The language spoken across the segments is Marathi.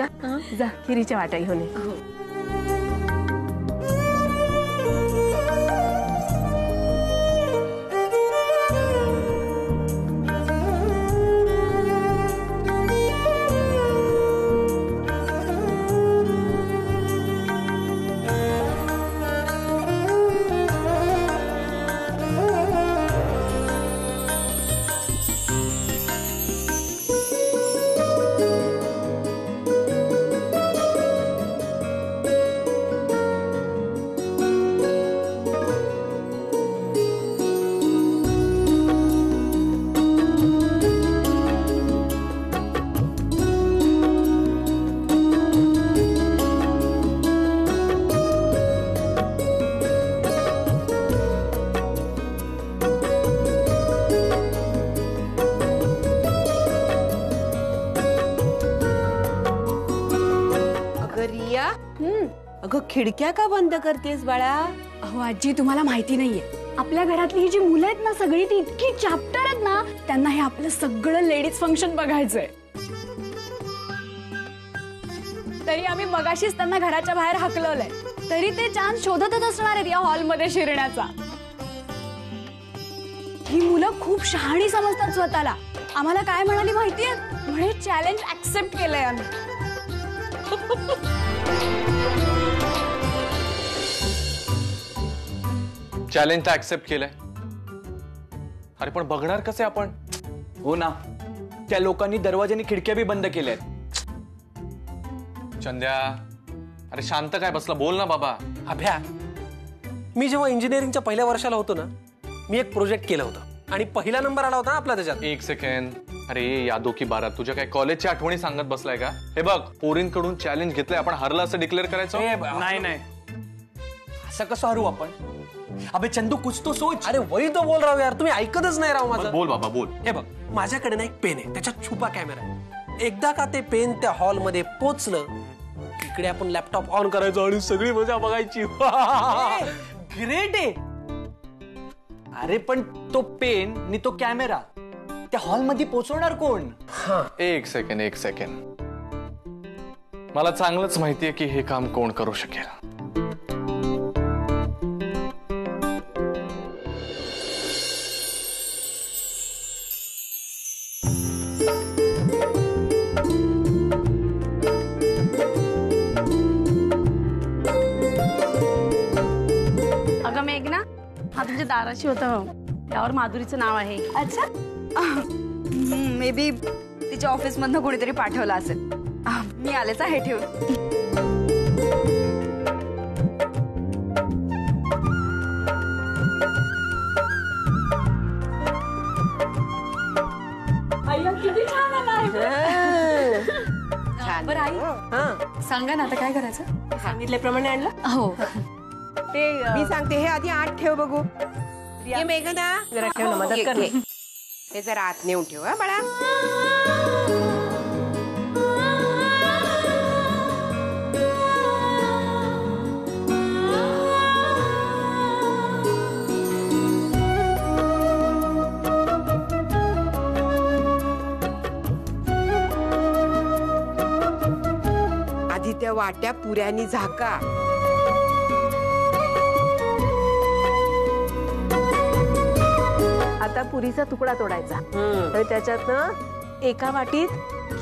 मोनिका जा खिरीच्या वाट्या घेऊन ये. अगं खिडक्या का बंद करतेस बाळा? अहो आजी तुम्हाला माहिती नाहीये आपल्या घरातली ही जी मुलं आहेत ना सगळी ती इतकी चॅप्टर आहेत ना त्यांना हे आपलं सगळं लेडीज फंक्शन बघायचंय. तरी आम्ही मगाशीच त्यांना घराच्या बाहेर हकलवलंय तरी ते चान्स शोधतच असणार आहेत या हॉलमध्ये शिरण्याचा. ही मुलं खूप शहाणी समजतात स्वतःला. आम्हाला काय म्हणाली माहितीये म्हणे चॅलेंज ऍक्सेप्ट केलंय आम्ही. चॅलेंज तर ऍक्सेप्ट केलंय. अरे पण बघणार कसे आपण? हो ना त्या लोकांनी दरवाजाने खिडक्या भी बंद केल्यात. चंद्या अरे शांत काय बसला बोल ना बाबा. अभ्या मी जेव्हा इंजिनिअरिंगच्या पहिल्या वर्षाला होतो ना मी एक प्रोजेक्ट केलं होतं आणि पहिला नंबर आला होता ना आपला त्याच्यात. एक सेकंड. अरे यादो की बारात तुझ्या काय कॉलेजच्या आठवणी सांगत बसलाय का? हे बघ पोरींकडून चॅलेंज घेतलंय आपण हरला असं डिक्लेअर करायचं? नाही नाही असं कसं हरू आपण? अबे चंदू कुछ तो सोच. अरे वही तो बोल राव यार तुम्ही ऐकतच नाही राव माझं. बोल बाबा बोल. हे बघ माझ्याकडे ना एक पेन आहे त्याच्यात छुपा कॅमेरा आहे. एकदा का ते पेन त्या हॉल मध्ये पोचलं इकडे आपण लॅपटॉप ऑन करायचो आणि सगळी मजा बघायची. ग्रेट आहे. अरे पण तो पेन आणि तो कॅमेरा त्या हॉल मध्ये पोहोचवणार कोण? एक सेकंड. मला चांगलंच माहितीये की हे काम कोण करू शकेल. अगं मेघना हा तुमच्या दाराशी होतं त्यावर माधुरीचं नाव आहे. अच्छा मे बी तिच्या ऑफिस मधनं कोणीतरी पाठवलं असेल. मी आलेच हे ठेवून. किती छान आहे. बरं आई सांगा ना आता काय करायचं? सांगितल्याप्रमाणे आणलं. हो ते मी सांगते हे आधी आत ठेव बघू. ये मेघना जरा ठेव ना मदत कर. हे जरा आत नेऊन ठेव हा बाळा. आधी त्या वाट्या पुऱ्यानी झाका. आता पुरीचा तुकडा तोडायचा आणि त्याच्यातनं एका वाटीत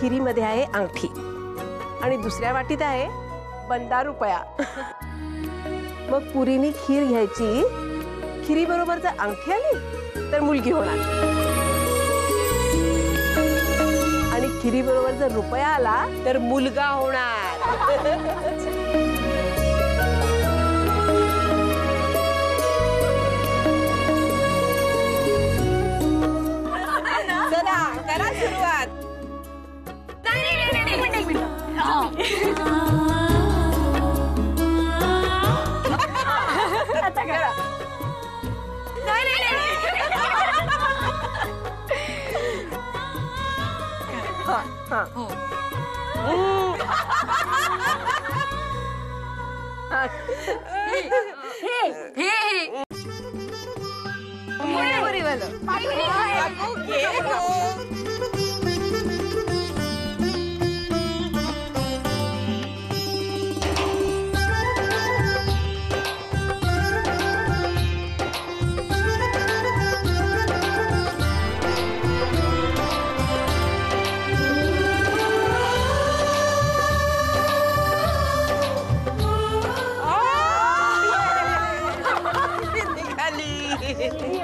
खिरीमध्ये आहे अंगठी आणि दुसऱ्या वाटीत आहे बंदा रुपया. मग पुरीने खीर घ्यायची. खिरी बरोबर जर अंगठी आली तर मुलगी होणार आणि खिरी बरोबर जर रुपया आला तर मुलगा होणार. चला करा सुरुवात. आता करा.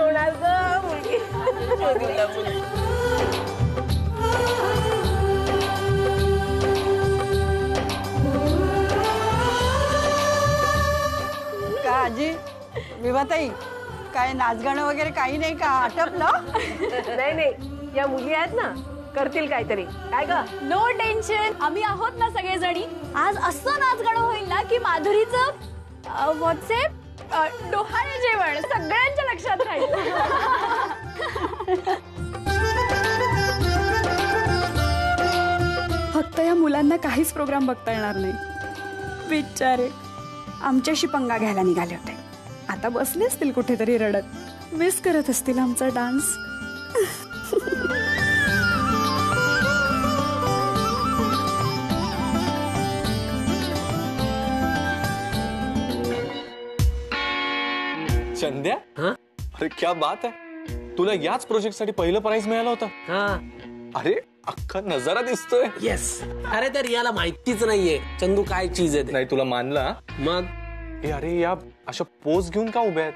होणार ग मुलगी शोधूला मुलगी. का आजी विभाताई काय नाचगाणं वगैरे काही नाही का आटपलं? नाही या मुली आहेत ना करतील काहीतरी. काय ग नो टेन्शन, आम्ही आहोत ना सगळेजणी. आज असं नाचगाणं होईल ना की माधुरीचं व्हॉट्सअप डोहाळे जेवण सगळ्यांच्या लक्षात राहील. फक्त या मुलांना काहीच प्रोग्राम बघता येणार नाही. बिचारे आमच्याशी पंगा घ्यायला निघाले होते. आता बसले असतील कुठेतरी रडत. मिस करत असतील आमचा डान्स. चंद्या, अरे क्या बात आहे. तुला याच प्रोजेक्ट साठी पहिलं प्राइज मिळालं होतं. अरे अख्खा नजारा दिसतोय. येस. अरे त्या रियाला माहितीच नाहीये चंदू काय चीज आहे. नाही तुला मानला मग अरे या अशा पोज घेऊन का उभ्या आहेत?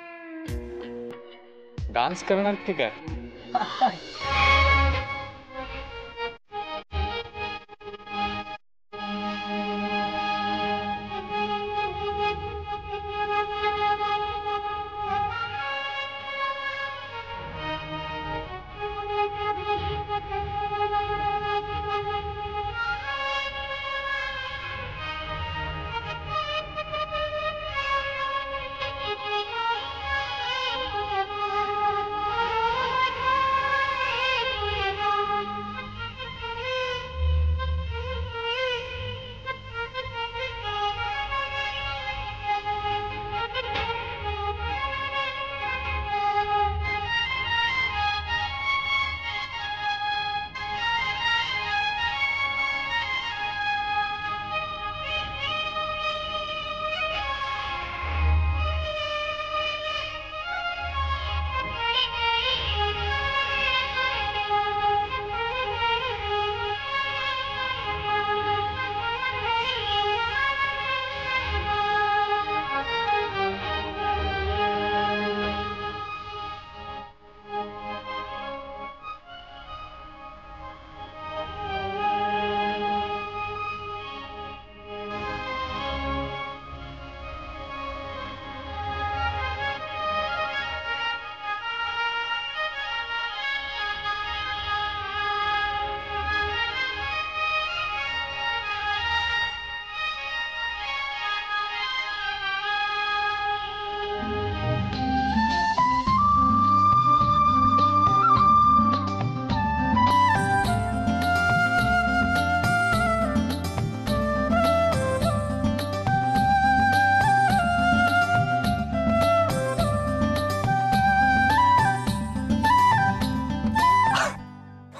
डान्स करणार की काय?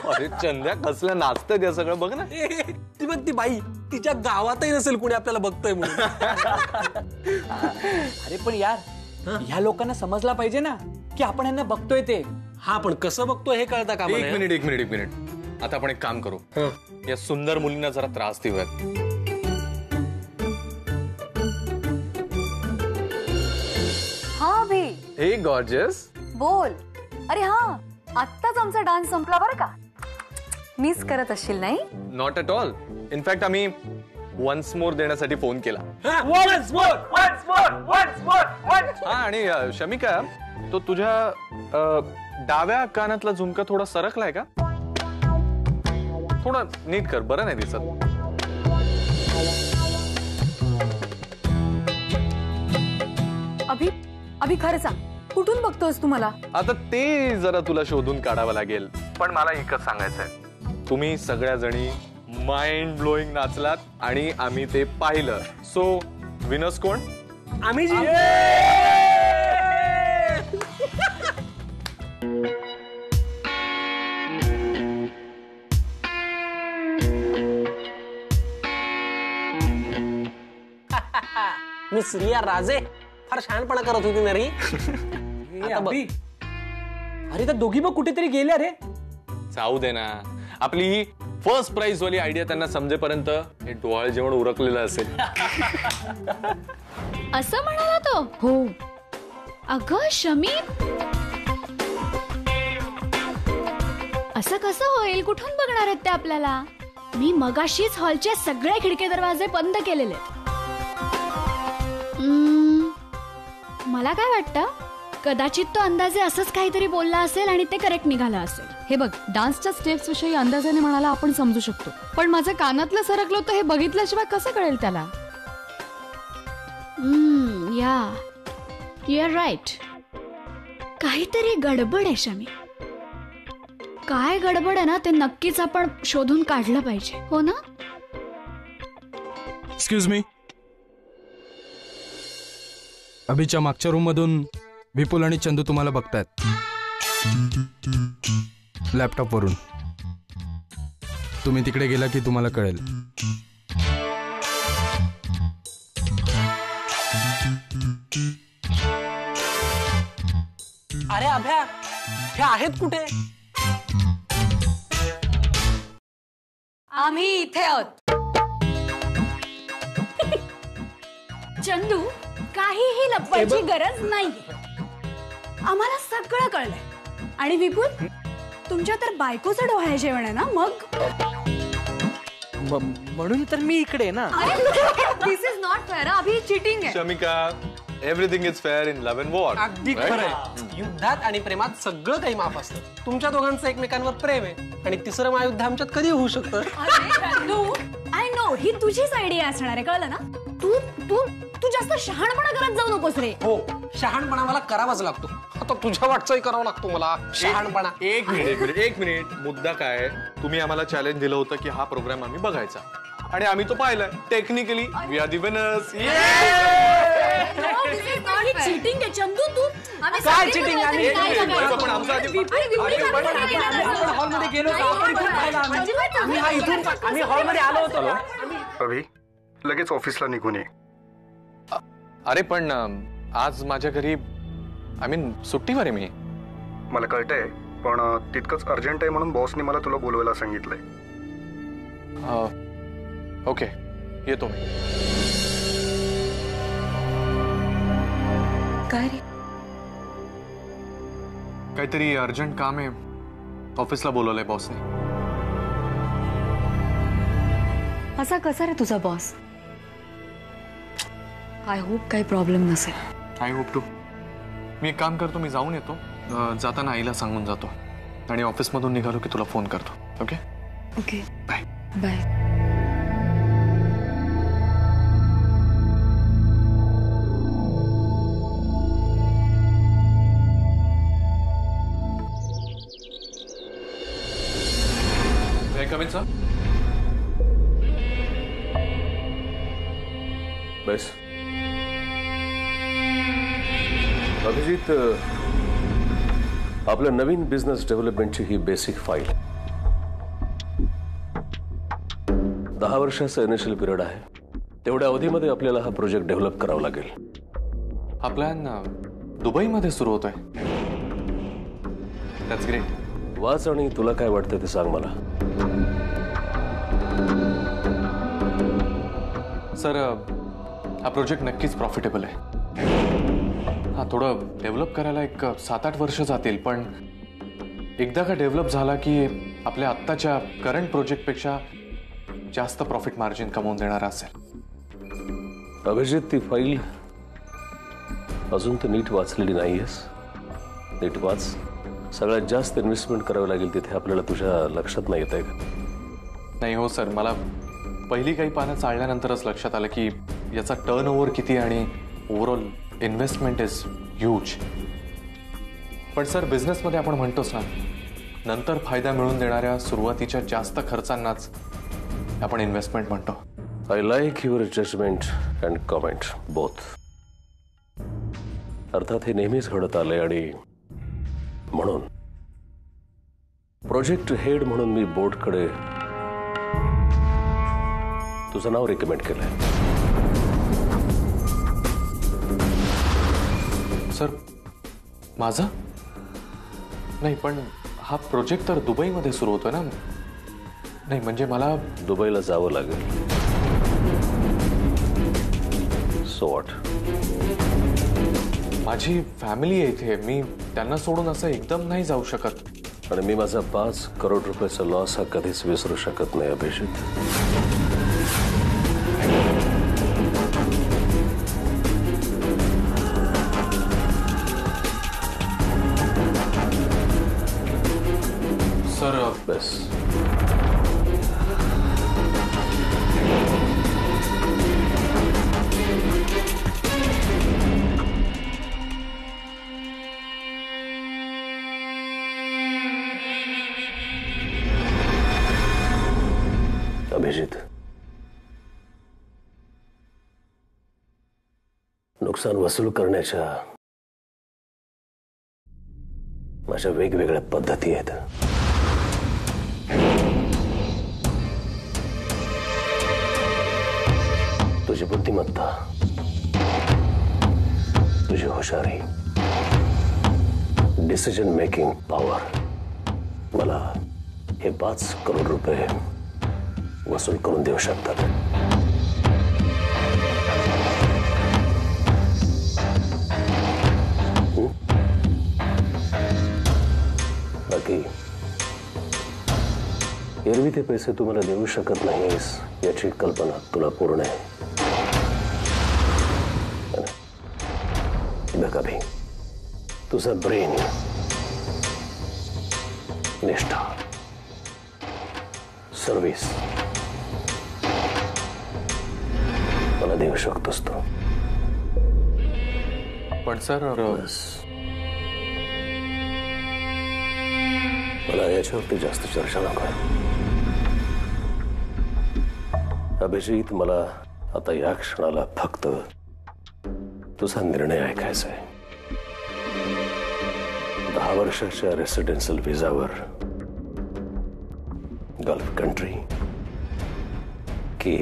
अरे चंद्या कसलं नाचतंय ते सगळं बघ ना. ती बघ ती बाई तिच्या गावातही नसेल कुणी आपल्याला बघतोय म्हणून. अरे पण यार ह्या लोकांना समजला पाहिजे ना की आपण यांना बघतोय ते. हा पण कसं बघतोय हे कळतं का? एक मिनिट आता आपण एक काम करू. या सुंदर मुलींना जरा त्रास देऊयात. हा भी हे गॉर्जियस बोल. अरे हा आत्ताच आमचा डान्स संपला बरं का. मिस करत असशील नाही? Not at all. इनफॅक्ट आम्ही वन्स मोर देण्यासाठी फोन केला. हा आणि शमिका तो तुझ्या डाव्या कानातला झुमका थोडा सरकलाय का? थोडा नीट कर, बरं नाही दिसत. अभि खरं सांग कुठून बघतोस तू मला? आता ते जरा तुला शोधून काढावं लागेल. पण मला एकच सांगायचंय, तुम्ही सगळ्या जणी माइंड ब्लोईंग नाचलात आणि आम्ही ते पाहिलं. सो विनर्स कोण? आम्ही मिस रिया राजे फार शहाणपणा करत होती ना रे. अरे तर दोघी मग कुठेतरी गेल्या रे. जाऊ दे ना, आपली ही फर्स्ट प्राइज वाली आयडिया त्यांना समजेपर्यंत हे डोहाळे जेवण उरकलेलं असेल. असं म्हणाला तो? हो. अगं शमी असं कसं होईल? कुठून बघणार आहेत ते आपल्याला? मी मगाशीच हॉलचे सगळे खिडके दरवाजे बंद केलेले. मला काय वाटतं, कदाचित तो अंदाजे असंच काहीतरी बोलला असेल आणि ते करेक्ट निघालं असेल. हे बघ, डान्सच्या स्टेप्स विषयी अंदाजाने म्हणाला आपण समजू शकतो, पण माझं कानातलं सरकलं होतं हे बघितल्याशिवाय कसं कळेल त्याला? या यू आर राईट. काहीतरी गडबड आहे शमी. काय गडबड आहे ना ते नक्कीच आपण शोधून काढलं पाहिजे, हो ना? Excuse me. अभिच्या मागच्या रूम मधून विपुल आणि चंदू तुम्हाला बघतायत लॅपटॉप वरून. तुम्ही तिकडे गेला की तुम्हाला कळेल. अरे अभ्या, हे आहेत कुठे? आम्ही इथे आहोत. चंदू, काहीही लपवायची गरज नाहीये. आम्हाला सगळं कळलंय. आणि विपुल, तुमच्या तर बायकोचं डोहाळे जेवण आहे ना? मग म्हणून तर मी इकडे ना. This is not fair. अभि चिटिंग आहे. Shamika, everything is fair in love and war. अगदी खरंय. युद्धात आणि प्रेमात सगळं काही माफ असतं. तुमच्या दोघांचं एकमेकांवर प्रेम आहे आणि तिसरं महायुद्ध आमच्यात कधी होऊ शकतं. आय नो, ही तुझीच आयडिया असणार आहे, कळलं ना? तू तू तू जास्त शहाणपणा करत जाऊ नकोस रे. हो, शहाणपणा मला करावाच लागतो. आता तुझ्या वाटचाही करावा लागतो मला. शहाणपणा. एक मिनिट. मुद्दा काय? तुम्ही आम्हाला चॅलेंज दिलं होतं की हा प्रोग्राम आम्ही बघायचा आणि आम्ही तो पाहिलाय. Technically we are the winners. Cheating आहे चंदू. तू काय चिटिंग? पण आमचं हॉलमध्ये गेलो आम्ही हॉलमध्ये आलो होतो. अभि, लगेच ऑफिसला निघून ये. अरे पण आज माझ्या घरी सुट्टीवर आहे मी. मला कळतंय, पण तितकंच अर्जंट आहे म्हणून बॉसने मला तुला बोलवायला सांगितलंय. ओके, येतो मी. काय रे? काहीतरी अर्जंट काम आहे, ऑफिसला बोलवलंय बॉसने. असा कसा रे तुझा बॉस? आय होप काही प्रॉब्लेम नसेल. I hope too. मी एक काम करतो, मी जाऊन येतो. जाताना आईला सांगून जातो आणि ऑफिसमधून निघालो की तुला फोन करतो. Okay okay, bye bye. come in, sir? बस. अभिजित, आपल्या नवीन बिझनेस डेव्हलपमेंटची ही बेसिक फाईल. 10 वर्षाचा इनिशियल पिरियड आहे. तेवढ्या अवधीमध्ये आपल्याला हा प्रोजेक्ट डेव्हलप करावा लागेल. हा प्लॅन दुबईमध्ये सुरू होतोय. That's great. वाच आणि तुला काय वाटतं ते सांग मला. सर, हा प्रोजेक्ट नक्कीच प्रॉफिटेबल आहे. हा थोडं डेव्हलप करायला एक 7-8 वर्ष जातील, पण एकदा का डेव्हलप झाला की आपल्या आत्ताच्या करंट प्रोजेक्टपेक्षा जास्त प्रॉफिट मार्जिन कमवून देणारा असेल. अभिजित, ती फाईल अजून तर नीट वाचलेली नाहीयेस. नीट वाच. सगळ्यात जास्त इन्व्हेस्टमेंट करावी लागेल तिथे आपल्याला तुझ्या लक्षात नाही येत आहे का? नाही हो सर, मला पहिली काही पानं चालल्यानंतरच लक्षात आलं की याचा टर्नओव्हर किती आणि ओव्हरऑल इन्व्हेस्टमेंट इज ह्यूज. पण सर, बिझनेसमध्ये आपण म्हणतोच ना, नंतर फायदा मिळवून देणाऱ्या सुरुवातीच्या जास्त खर्चांनाच आपण इन्व्हेस्टमेंट म्हणतो. I like your judgement and comment both. अर्थात हे नेहमीच घडत आलंय आणि म्हणून प्रोजेक्ट हेड म्हणून मी बोर्डकडे तुझं नाव रिकमेंड केलंय. सर, माझं नाही, पण हा प्रोजेक्ट तर दुबईमध्ये सुरू होतोय ना. नाही म्हणजे मला दुबईला जावं लागेल. So what? माझी फॅमिली आहे इथे. मी त्यांना सोडून असं एकदम नाही जाऊ शकत. आणि मी माझा 5 करोड रुपयाचा लॉस हा कधीच विसरू शकत नाही अभिजित. सर बस अभिजित, नुकसान वसूल करण्याच्या माझ्या वेगवेगळ्या पद्धती आहेत. तुझी बुद्धिमत्ता, तुझी हुशारी, डिसिजन मेकिंग पॉवर मला हे 5 करोड रुपये वसूल करून देऊ शकतात. बाकी एरवी ते पैसे तू मला देऊ शकत नाहीस याची कल्पना तुला पूर्ण आहे. बघ अभि, तुझा ब्रेन, निष्ठा, सर्व्हिस मला देऊ शकतोस तो. पण सर मला याच्यावरती जास्त चर्चा नको. अभिजित, मला आता या क्षणाला फक्त तुझा निर्णय ऐकायचा आहे. 10 वर्षाच्या रेसिडेन्शियल व्हिसावर गल्फ कंट्री की